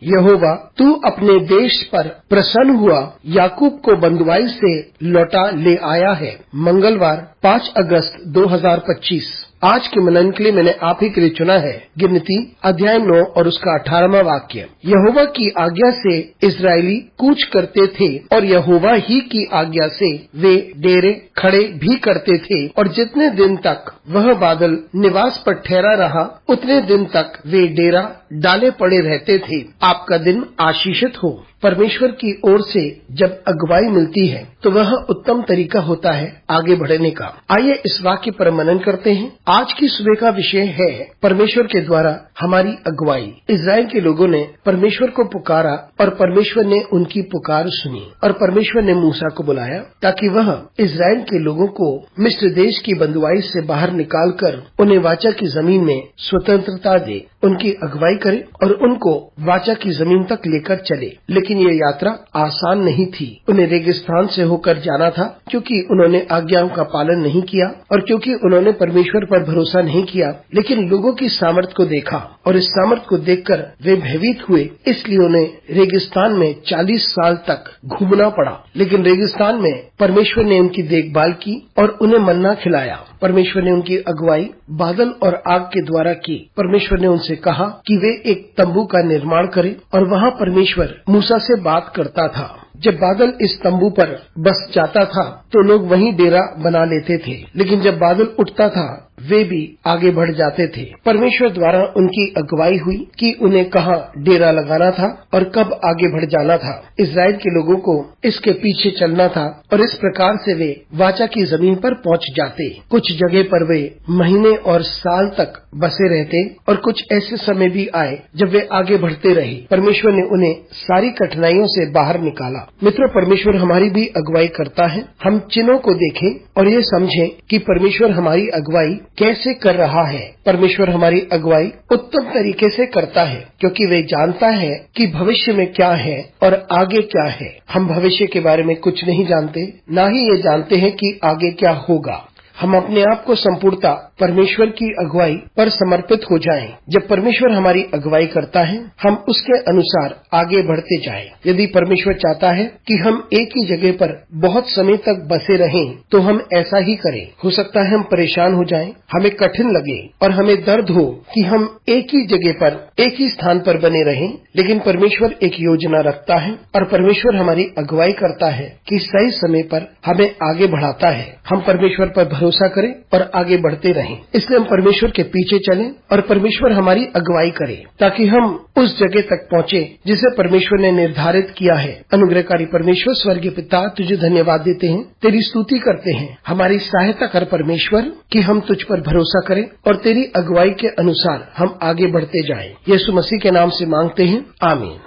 यहोवा, तू अपने देश पर प्रसन्न हुआ, याकूब को बंधुआई से लौटा ले आया है। मंगलवार 5 अगस्त 2025। आज के मनन के लिए मैंने आप ही के लिए चुना है गिनती अध्याय 9 और उसका 18वां वाक्य। यहोवा की आज्ञा से इस्राएली कूच करते थे और यहोवा ही की आज्ञा से वे डेरे खड़े भी करते थे, और जितने दिन तक वह बादल निवास पर ठहरा रहा उतने दिन तक वे डेरा डाले पड़े रहते थे। आपका दिन आशीषित हो। परमेश्वर की ओर से जब अगुवाई मिलती है तो वह उत्तम तरीका होता है आगे बढ़ने का। आइए इस वाक्य पर मनन करते हैं। आज की सुबह का विषय है परमेश्वर के द्वारा हमारी अगुवाई। इस्राएल के लोगों ने परमेश्वर को पुकारा और परमेश्वर ने उनकी पुकार सुनी, और परमेश्वर ने मूसा को बुलाया ताकि वह इस्राएल के लोगों को मिस्र देश की बंधुआई से बाहर निकालकर उन्हें वाचा की जमीन में स्वतंत्रता दे, उनकी अगुवाई करे और उनको वाचा की जमीन तक लेकर चले। लेकिन ये यात्रा आसान नहीं थी। उन्हें रेगिस्तान से होकर जाना था, क्योंकि उन्होंने आज्ञाओं का पालन नहीं किया और क्योंकि उन्होंने परमेश्वर पर भरोसा नहीं किया। लेकिन लोगों की सामर्थ को देखा और इस सामर्थ को देखकर वे भयभीत हुए, इसलिए उन्हें रेगिस्तान में 40 साल तक घूमना पड़ा। लेकिन रेगिस्तान में परमेश्वर ने उनकी देखभाल की और उन्हें मन्ना खिलाया। परमेश्वर ने उनकी अगुवाई बादल और आग के द्वारा की। परमेश्वर ने उनसे कहा कि वे एक तंबू का निर्माण करें, और वहाँ परमेश्वर मूसा से बात करता था। जब बादल इस तंबू पर बस जाता था तो लोग वहीं डेरा बना लेते थे, लेकिन जब बादल उठता था वे भी आगे बढ़ जाते थे। परमेश्वर द्वारा उनकी अगुवाई हुई कि उन्हें कहाँ डेरा लगाना था और कब आगे बढ़ जाना था। इस्राएल के लोगों को इसके पीछे चलना था और इस प्रकार से वे वाचा की जमीन पर पहुंच जाते। कुछ जगह पर वे महीने और साल तक बसे रहते, और कुछ ऐसे समय भी आए जब वे आगे बढ़ते रहे। परमेश्वर ने उन्हें सारी कठिनाइयों से बाहर निकाला। मित्रों, परमेश्वर हमारी भी अगुवाई करता है। हम चिन्हों को देखें और ये समझें कि परमेश्वर हमारी अगुवाई कैसे कर रहा है। परमेश्वर हमारी अगुवाई उत्तम तरीके से करता है, क्योंकि वे जानता है कि भविष्य में क्या है और आगे क्या है। हम भविष्य के बारे में कुछ नहीं जानते, ना ही ये जानते हैं कि आगे क्या होगा। हम अपने आप को संपूर्णता परमेश्वर की अगुवाई पर समर्पित हो जाएं। जब परमेश्वर हमारी अगुवाई करता है, हम उसके अनुसार आगे बढ़ते जाएं। यदि परमेश्वर चाहता है कि हम एक ही जगह पर बहुत समय तक बसे रहें, तो हम ऐसा ही करें। हो सकता है हम परेशान हो जाएं, हमें कठिन लगे और हमें दर्द हो कि हम एक ही जगह पर, एक ही स्थान पर बने रहें, लेकिन परमेश्वर एक योजना रखता है और परमेश्वर हमारी अगुवाई करता है कि सही समय पर हमें आगे बढ़ाता है। हम परमेश्वर पर भरोसा करें और आगे बढ़ते रहें। इसलिए हम परमेश्वर के पीछे चलें और परमेश्वर हमारी अगुवाई करे, ताकि हम उस जगह तक पहुँचे जिसे परमेश्वर ने निर्धारित किया है। अनुग्रहकारी परमेश्वर स्वर्गीय पिता, तुझे धन्यवाद देते हैं, तेरी स्तुति करते हैं। हमारी सहायता कर परमेश्वर कि हम तुझ पर भरोसा करें और तेरी अगुवाई के अनुसार हम आगे बढ़ते जाएं। यीशु मसीह के नाम से मांगते हैं, आमीन।